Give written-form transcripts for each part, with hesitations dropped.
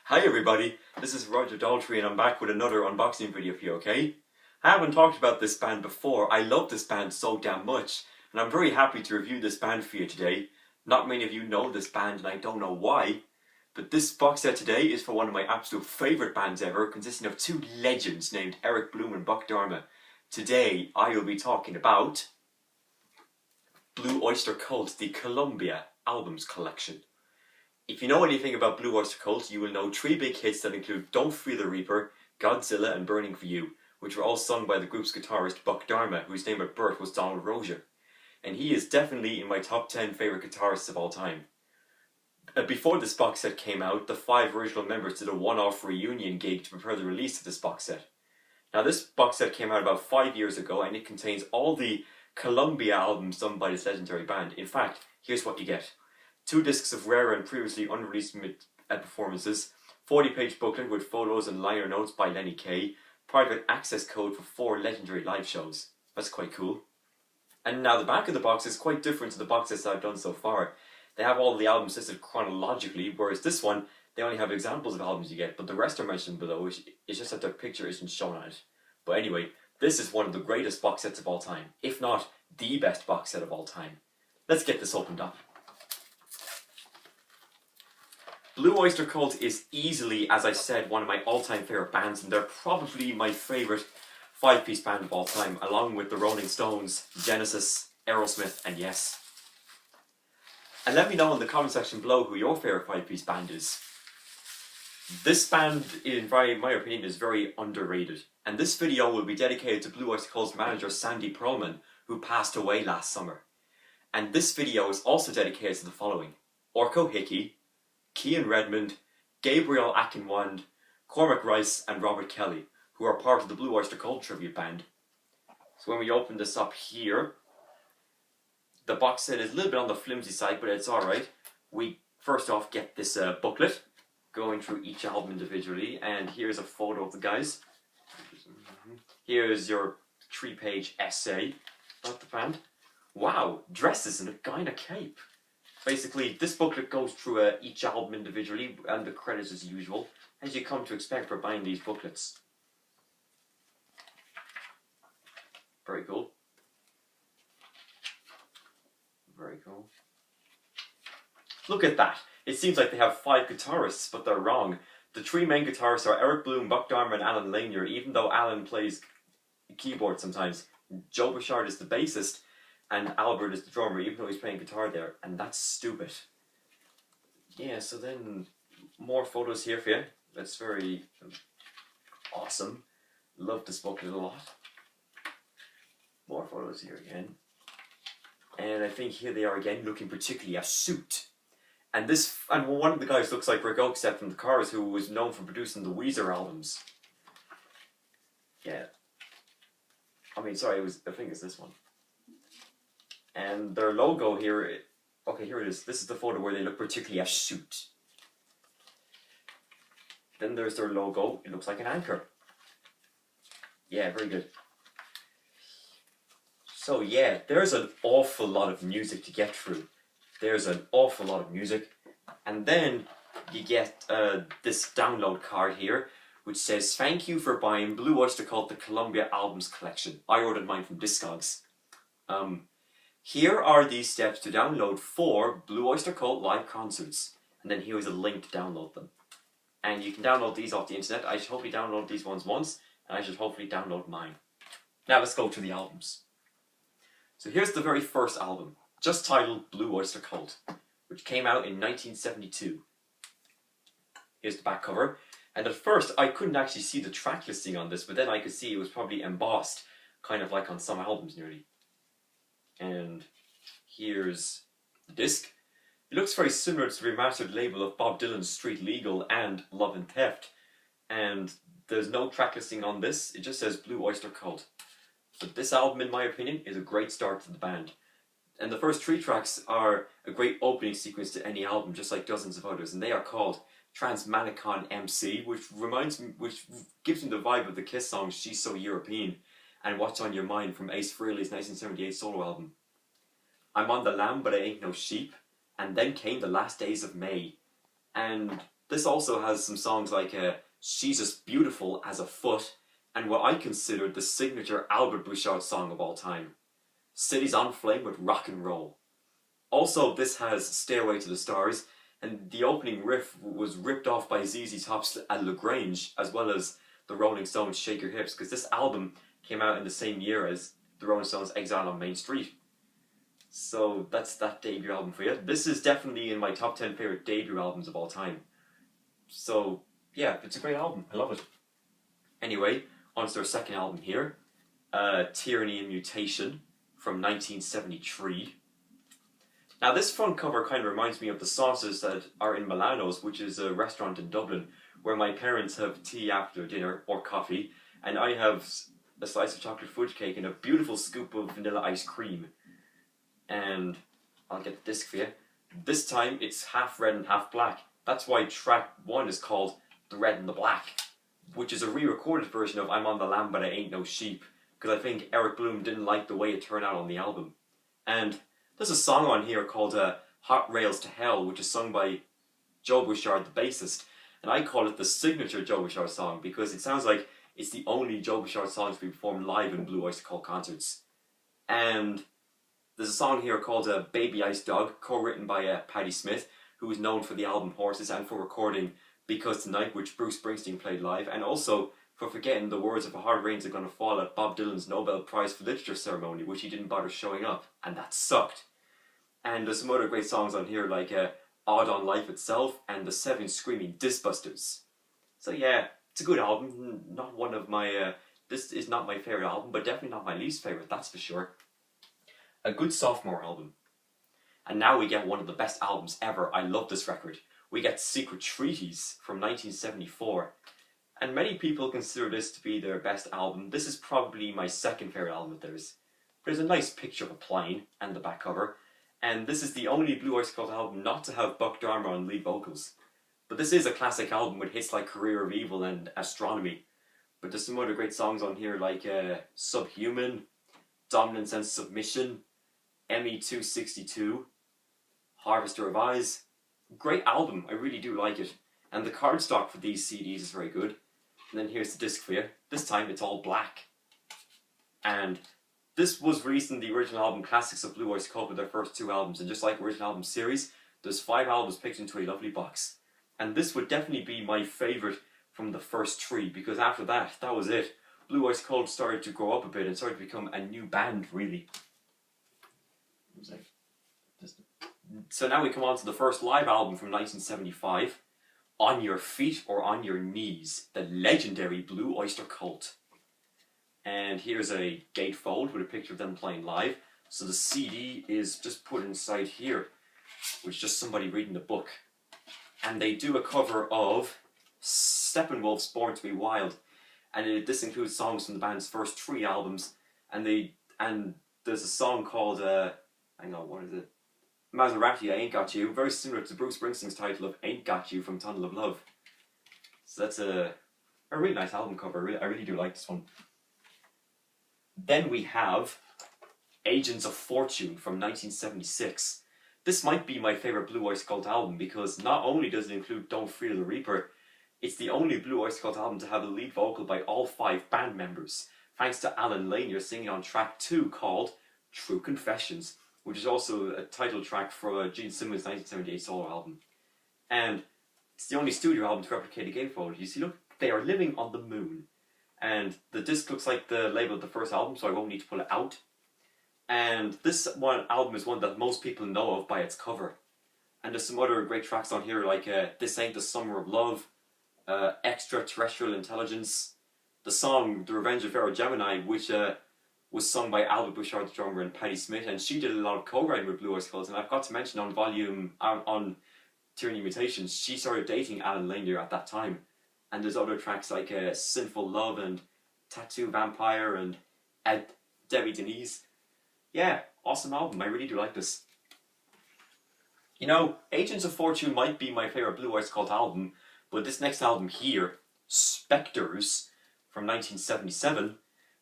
Hi everybody, this is Roger Daltrey and I'm back with another unboxing video for you, okay? I haven't talked about this band before. I love this band so damn much and I'm very happy to review this band for you today. Not many of you know this band and I don't know why, but this box set today is for one of my absolute favourite bands ever, consisting of two legends named Eric Bloom and Buck Dharma. Today I will be talking about Blue Oyster Cult, the Columbia Albums Collection. If you know anything about Blue Oyster Cult, you will know three big hits that include Don't Fear the Reaper, Godzilla and Burning for You, which were all sung by the group's guitarist Buck Dharma, whose name at birth was Donald Rozier. And he is definitely in my top 10 favourite guitarists of all time. Before this box set came out, the 5 original members did a one-off reunion gig to prepare the release of this box set. Now this box set came out about 5 years ago and it contains all the Columbia albums done by this legendary band. In fact, here's what you get. 2 discs of rare and previously unreleased performances, 40-page booklet with photos and liner notes by Lenny Kaye, private access code for 4 legendary live shows. That's quite cool. And now the back of the box is quite different to the box sets I've done so far. They have all the albums listed chronologically, whereas this one, they only have examples of albums you get, but the rest are mentioned below. It's just that their picture isn't shown on it. But anyway, this is one of the greatest box sets of all time, if not the best box set of all time. Let's get this opened up. Blue Oyster Cult is easily, as I said, one of my all-time favourite bands, and they're probably my favourite 5-piece band of all time, along with the Rolling Stones, Genesis, Aerosmith, and Yes. And let me know in the comment section below who your favourite 5-piece band is. This band, in my opinion, is very underrated, and this video will be dedicated to Blue Oyster Cult's manager Sandy Pearlman, who passed away last summer. And this video is also dedicated to the following: Orqo Hickey, Cian Redmond, Gabriel Akinwande, Cormac and Robert Kelly, who are part of the Blue Oyster Cult tribute band. So when we open this up here, the box set is a little bit on the flimsy side, but it's alright. We first off get this booklet, going through each album individually, and here's a photo of the guys. Here's your 3-page essay about the band. Wow, dresses in a guy in a cape. Basically, this booklet goes through each album individually, and the credits as usual, as you come to expect for buying these booklets. Very cool. Very cool. Look at that. It seems like they have 5 guitarists, but they're wrong. The 3 main guitarists are Eric Bloom, Buck Dharma, and Alan Lanier, even though Alan plays keyboard sometimes. Joe Bouchard is the bassist, and Albert is the drummer, even though he's playing guitar there, and that's stupid. Yeah, so then more photos here for you. That's very awesome. Love this booklet a lot. More photos here again. And I think here they are again, looking particularly a suit. And one of the guys looks like Rick Oakstead from the Cars, who was known for producing the Weezer albums. Yeah. I think it's this one. And their logo here, okay, here it is. This is the photo where they look particularly a suit. Then there's their logo. It looks like an anchor. Yeah, very good. So yeah, there's an awful lot of music to get through. There's an awful lot of music. And then you get this download card here, which says, "Thank you for buying Blue Oyster Cult, the Columbia Albums Collection. I ordered mine from Discogs. Here are these steps to download 4 Blue Oyster Cult live concerts." And then here is a link to download them. And you can download these off the internet. I should hopefully download these ones once, and I should hopefully download mine. Now let's go to the albums. So here's the very first album, just titled Blue Oyster Cult, which came out in 1972. Here's the back cover. And at first I couldn't actually see the track listing on this, but then I could see it was probably embossed, kind of like on some albums nearly. And here's the disc. It looks very similar to the remastered label of Bob Dylan's Street Legal and Love and Theft. And there's no track listing on this, it just says Blue Oyster Cult. But this album, in my opinion, is a great start to the band. And the first 3 tracks are a great opening sequence to any album, just like dozens of others. And they are called Transmanicon MC, which gives me the vibe of the Kiss song She's So European, and What's On Your Mind from Ace Frehley's 1978 solo album. I'm on the lamb, but I ain't no sheep. And then came the last days of May. And This also has some songs like She's as Beautiful as a Foot, and what I consider the signature Albert Bouchard song of all time, Cities on Flame with Rock and Roll. Also, this has Stairway to the Stars, and the opening riff was ripped off by ZZ Top's at La Grange, as well as the Rolling Stones' Shake Your Hips, because this album came out in the same year as the Rolling Stones' Exile on Main Street. So that's that debut album for you. This is definitely in my top 10 favourite debut albums of all time. So, yeah, it's a great album. I love it. Anyway, on to their second album here, Tyranny and Mutation from 1973. Now, this front cover kind of reminds me of the sauces that are in Milano's, which is a restaurant in Dublin, where my parents have tea after dinner, or coffee, and I have a slice of chocolate fudge cake and a beautiful scoop of vanilla ice cream. And I'll get the disc for you. This time, it's half red and half black. That's why track 1 is called The Red and the Black, which is a re-recorded version of I'm on the Lamb but I Ain't No Sheep, because I think Eric Bloom didn't like the way it turned out on the album. And there's a song on here called Hot Rails to Hell, which is sung by Joe Bouchard, the bassist. And I call it the signature Joe Bouchard song because it sounds like it's the only Joe Bouchard song to be performed live in Blue Oyster Cult concerts. And there's a song here called Baby Ice Dog, co-written by Patti Smith, who is known for the album Horses and for recording Because Tonight, which Bruce Springsteen played live, and also for forgetting the words of A Hard Rains Are Gonna Fall at Bob Dylan's Nobel Prize for Literature ceremony, which he didn't bother showing up, and that sucked. And there's some other great songs on here like Odd on Life Itself and the 7 Screaming Disbusters. So yeah, it's a good album. Not one of my, this is not my favourite album, but definitely not my least favourite, that's for sure. A good sophomore album. And now we get one of the best albums ever. I love this record. We get Secret Treaties from 1974. And many people consider this to be their best album. This is probably my second favourite album of theirs. There's a nice picture of a plane and the back cover. And this is the only Blue Oyster Cult album not to have Buck Dharma on lead vocals. But this is a classic album with hits like Career of Evil and Astronomy. But there's some other great songs on here like Subhuman, Dominance and Submission, ME262, Harvester of Eyes. Great album, I really do like it. And the cardstock for these CDs is very good. And then here's the disc for you. This time it's all black. And this was released in the original album Classics of Blue Oyster Cult with their first 2 albums. And just like original album series, there's 5 albums picked into a lovely box. And this would definitely be my favourite from the first 3, because after that, that was it. Blue Oyster Cult started to grow up a bit and started to become a new band, really. So now we come on to the first live album from 1975, On Your Feet or On Your Knees, the legendary Blue Oyster Cult. And here's a gatefold with a picture of them playing live. So the CD is just put inside here, which is just somebody reading the book. And they do a cover of Steppenwolf's Born to be Wild. And this includes songs from the band's first 3 albums. And there's a song called, hang on, what is it? Maserati, I Ain't Got You. Very similar to Bruce Springsteen's title of Ain't Got You from Tunnel of Love. So that's a really nice album cover. I really do like this one. Then we have Agents of Fortune from 1976. This might be my favourite Blue Oyster Cult album because not only does it include Don't Fear the Reaper, it's the only Blue Oyster Cult album to have a lead vocal by all 5 band members, thanks to Alan Lanier singing on track 2 called True Confessions, which is also a title track for Gene Simmons' 1978 solo album. And it's the only studio album to replicate a gatefold. You see, look, they are living on the moon. And the disc looks like the label of the first album, so I won't need to pull it out. And this album is one that most people know of by its cover. And there's some other great tracks on here like This Ain't the Summer of Love, Extraterrestrial Intelligence, the song The Revenge of Pharaoh Gemini, which was sung by Albert Bouchard, the drummer, and Patti Smith, and she did a lot of co-writing with Blue Oyster Cult. And I've got to mention on on Tyranny Mutations, she started dating Alan Lanier at that time. And there's other tracks like Sinful Love and Tattoo Vampire and Debbie Denise. Yeah, awesome album. I really do like this. You know, Agents of Fortune might be my favourite Blue Oyster Cult album, but this next album here, Spectres, from 1977,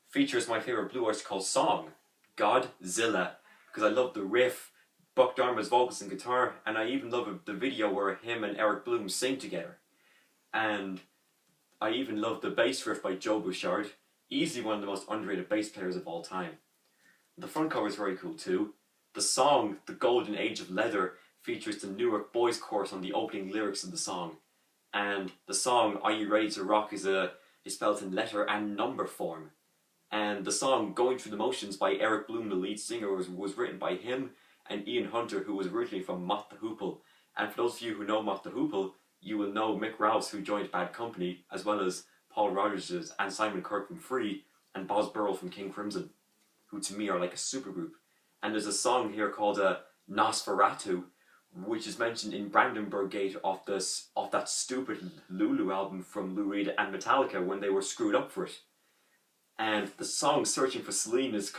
features my favourite Blue Oyster Cult song, Godzilla, because I love the riff, Buck Dharma's vocals and guitar, and I even love the video where him and Eric Bloom sing together. And I even love the bass riff by Joe Bouchard, easily one of the most underrated bass players of all time. The front cover is very cool too. The song, The Golden Age of Leather, features the Newark Boys chorus on the opening lyrics of the song. And the song, Are You Ready to Rock, is spelled in letter and number form. And the song, Going Through the Motions by Eric Bloom, the lead singer, was written by him and Ian Hunter, who was originally from Mott the Hoople. And for those of you who know Mott the Hoople, you will know Mick Rouse, who joined Bad Company, as well as Paul Rodgers and Simon Kirk from Free, and Boz Burrell from King Crimson, who to me are like a supergroup. And there's a song here called Nosferatu, which is mentioned in Brandenburg Gate of that stupid Lulu album from Lou Reed and Metallica when they were screwed up for it. And the song Searching for Celine is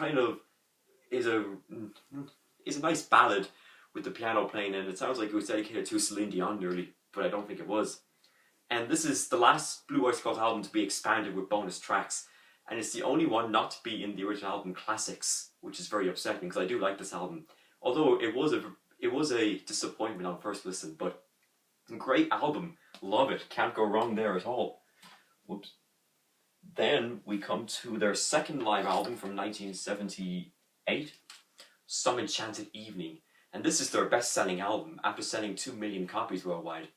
a nice ballad with the piano playing, and it sounds like it was dedicated to Celine Dion nearly, but I don't think it was. And this is the last Blue Oyster Cult album to be expanded with bonus tracks, and it's the only one not to be in the original album Classics, which is very upsetting because I do like this album. Although it was a disappointment on first listen, but great album, love it, can't go wrong there at all. Whoops. Then we come to their second live album from 1978, Some Enchanted Evening, and this is their best-selling album after selling 2 million copies worldwide.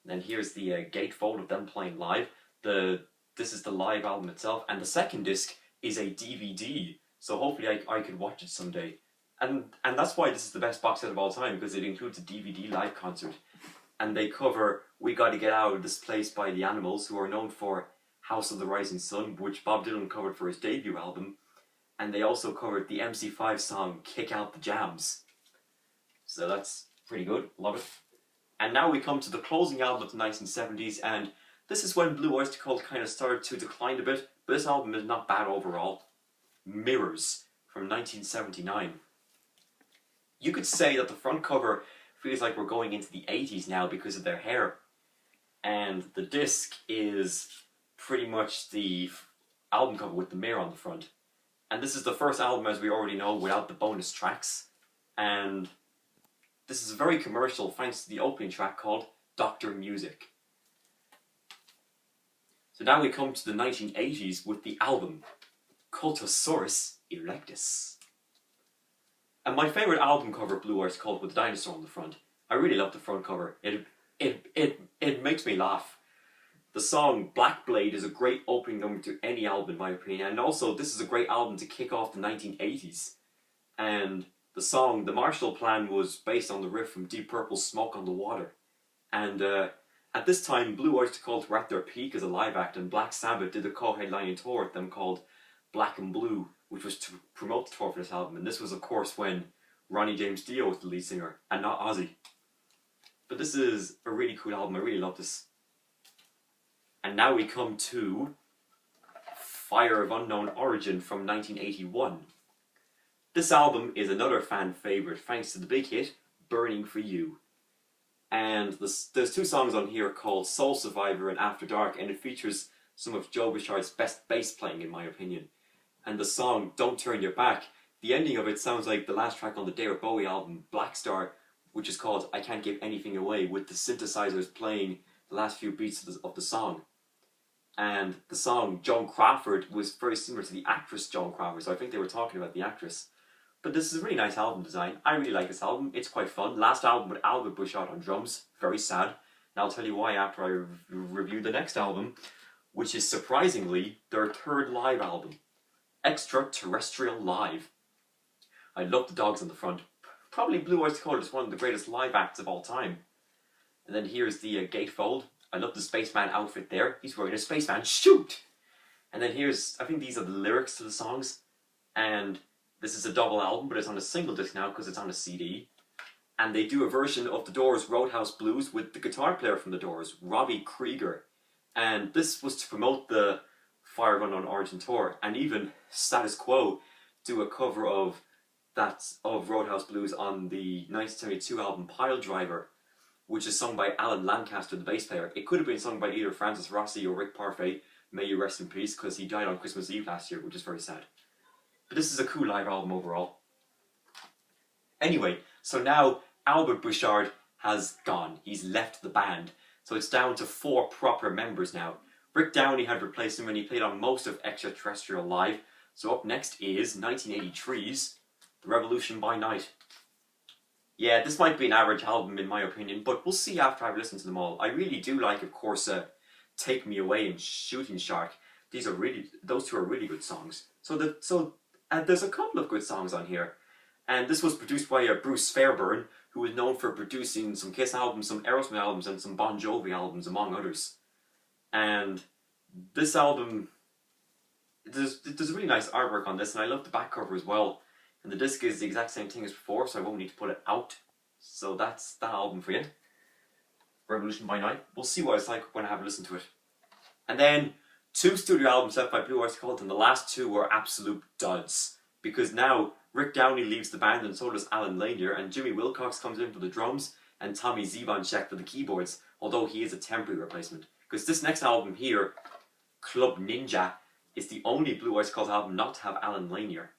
And then here's the gatefold of them playing live. This is the live album itself, and the second disc is a DVD, so hopefully I could watch it someday. And that's why this is the best box set of all time, because it includes a DVD live concert. And they cover We Gotta Get Out of This Place by The Animals, who are known for House of the Rising Sun, which Bob Dylan covered for his debut album. And they also covered the MC5 song Kick Out the Jams. So that's pretty good, love it. And now we come to the closing album of the 1970s, and this is when Blue Oyster Cult kind of started to decline a bit, but this album is not bad overall. Mirrors, from 1979. You could say that the front cover feels like we're going into the 80s now because of their hair. And the disc is pretty much the album cover with the mirror on the front. And this is the first album, as we already know, without the bonus tracks. And this is very commercial thanks to the opening track called Dr. Music. So now we come to the 1980s with the album Cultosaurus Erectus. And my favourite album cover of Blue Oyster Cult with the dinosaur on the front. I really love the front cover. It makes me laugh. The song Black Blade is a great opening number to any album in my opinion, and also this is a great album to kick off the 1980s. And the song The Marshall Plan was based on the riff from Deep Purple's Smoke on the Water. And at this time, Blue Oyster Cult were at their peak as a live act, and Black Sabbath did a co-headlining tour with them called Black and Blue, which was to promote the tour for this album. And this was, of course, when Ronnie James Dio was the lead singer, and not Ozzy. But this is a really cool album, I really love this. And now we come to Fire of Unknown Origin from 1981. This album is another fan favourite thanks to the big hit, Burning for You. And there's 2 songs on here called Soul Survivor and After Dark, and it features some of Joe Bouchard's best bass playing in my opinion. And the song Don't Turn Your Back, the ending of it sounds like the last track on the David Bowie album, Black Star, which is called I Can't Give Anything Away, with the synthesizers playing the last few beats of the song. And the song Joan Crawford was very similar to the actress Joan Crawford, so I think they were talking about the actress. But this is a really nice album design. I really like this album. It's quite fun. Last album with Albert Bouchard on drums. Very sad. And I'll tell you why after I review the next album, which is surprisingly their 3rd live album, Extraterrestrial Live. I love the dogs on the front. Probably Blue Oyster Cult is one of the greatest live acts of all time. And then here's the gatefold. I love the spaceman outfit there. He's wearing a spaceman shoot! And then here's, I think these are the lyrics to the songs. And this is a double album, but it's on a single disc now because it's on a CD. And they do a version of The Doors' Roadhouse Blues with the guitar player from The Doors, Robbie Krieger. And this was to promote the Fire of Unknown Origin tour. And even Status Quo do a cover of Roadhouse Blues on the 1972 album Pile Driver, which is sung by Alan Lancaster, the bass player. It could have been sung by either Francis Rossi or Rick Parfait, may you rest in peace, because he died on Christmas Eve last year, which is very sad. But this is a cool live album overall. Anyway, So now Albert Bouchard has gone. He's left the band. So it's down to 4 proper members now. Rick Downey had replaced him and he played on most of Extraterrestrial Live. So up next is 1983's The Revolution by Night. Yeah, this might be an average album in my opinion, but we'll see after I've listened to them all. I really do like, of course, Take Me Away and Shooting Shark. Those two are really good songs. So there's a couple of good songs on here. And this was produced by Bruce Fairbairn, who is known for producing some Kiss albums, some Aerosmith albums, and some Bon Jovi albums, among others. And this album, there's really nice artwork on this, and I love the back cover as well. And the disc is the exact same thing as before, so I won't need to put it out. So that's that album for you. Revolution by Night. We'll see what it's like when I have a listen to it. And then 2 studio albums left by Blue Oyster Cult, and the last 2 were absolute duds. Because now Rick Downey leaves the band, and so does Alan Lanier, and Jimmy Wilcox comes in for the drums, and Tommy Zebanchek for the keyboards, although he is a temporary replacement. Because this next album here, Club Ninja, is the only Blue Oyster Cult album not to have Alan Lanier.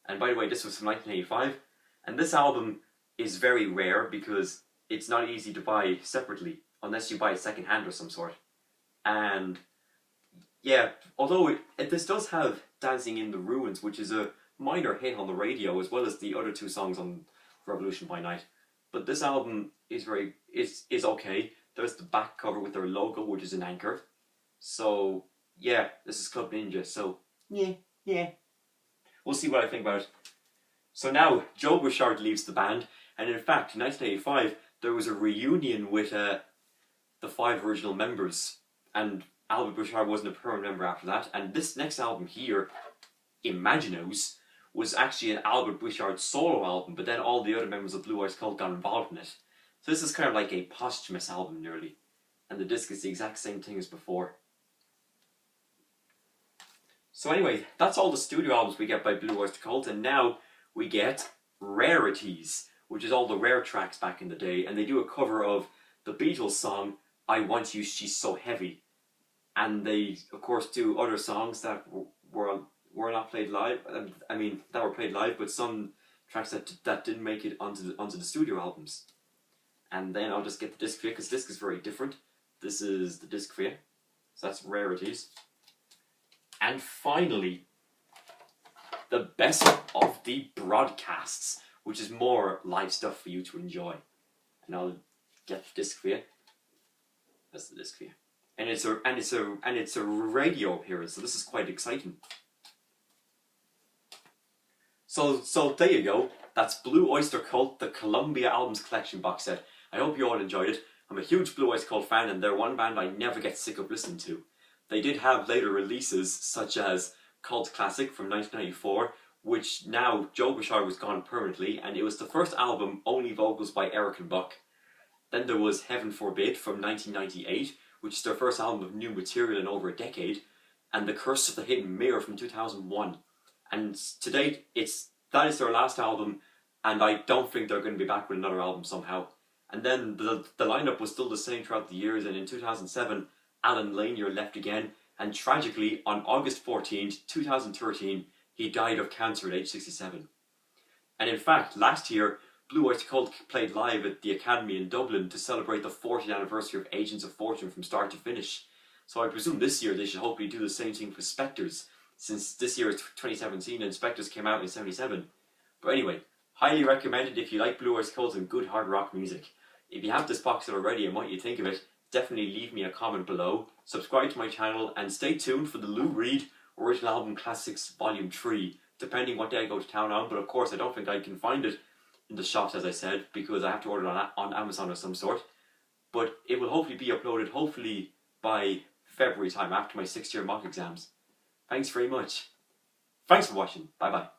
And by the way, this was from 1985, and this album is very rare because it's not easy to buy separately, unless you buy it second hand or some sort. And yeah, although this does have Dancing in the Ruins, which is a minor hit on the radio, as well as the other 2 songs on Revolution by Night. But this album is okay. There's the back cover with their logo, which is an anchor. So yeah, this is Club Ninja, so yeah. We'll see what I think about it. So now, Joe Bouchard leaves the band, and in fact, in 1985, there was a reunion with the 5 original members, and Albert Bouchard wasn't a permanent member after that, and this next album here, Imaginos, was actually an Albert Bouchard solo album, but then all the other members of Blue Oyster Cult got involved in it. So this is kind of like a posthumous album, nearly, and the disc is the exact same thing as before. So anyway, that's all the studio albums we get by Blue Oyster Cult, and now we get Rarities, which is all the rare tracks back in the day, and they do a cover of the Beatles song, I Want You, She's So Heavy. And they, of course, do other songs that were not played live, that were played live, but some tracks that didn't make it onto the studio albums. And then I'll just get the disc for you, because disc is very different. This is the disc for you. So that's Rarities. And finally, the best of the broadcasts, which is more live stuff for you to enjoy. And I'll get the disc for you. That's the disc for you. And it's a radio appearance, so this is quite exciting. So there you go. That's Blue Oyster Cult, the Columbia Albums Collection box set. I hope you all enjoyed it. I'm a huge Blue Oyster Cult fan, and they're one band I never get sick of listening to. They did have later releases, such as Cult Classic from 1994, which now Joe Bouchard was gone permanently, and it was the first album, only vocals by Eric and Buck. Then there was Heaven Forbid from 1998, which is their first album of new material in over a decade, and The Curse of the Hidden Mirror from 2001. And to date, that is their last album, and I don't think they're going to be back with another album somehow. And then the lineup was still the same throughout the years, and in 2007, Alan Lanier left again, and tragically, on August 14th, 2013, he died of cancer at age 67. And in fact, last year, Blue Oyster Cult played live at the Academy in Dublin to celebrate the 40th anniversary of Agents of Fortune from start to finish. So I presume this year they should hopefully do the same thing for Spectres, since this year is 2017 and Spectres came out in 77. But anyway, highly recommended if you like Blue Oyster Cult and good hard rock music. If you have this box set already and what you think of it, definitely leave me a comment below, subscribe to my channel, and stay tuned for the Lou Reed Original Album Classics Volume 3, depending what day I go to town on, but of course I don't think I can find it in the shops, as I said, because I have to order it on Amazon of some sort. But it will hopefully be uploaded, hopefully by February time, after my 6th year mock exams. Thanks very much. Thanks for watching. Bye bye.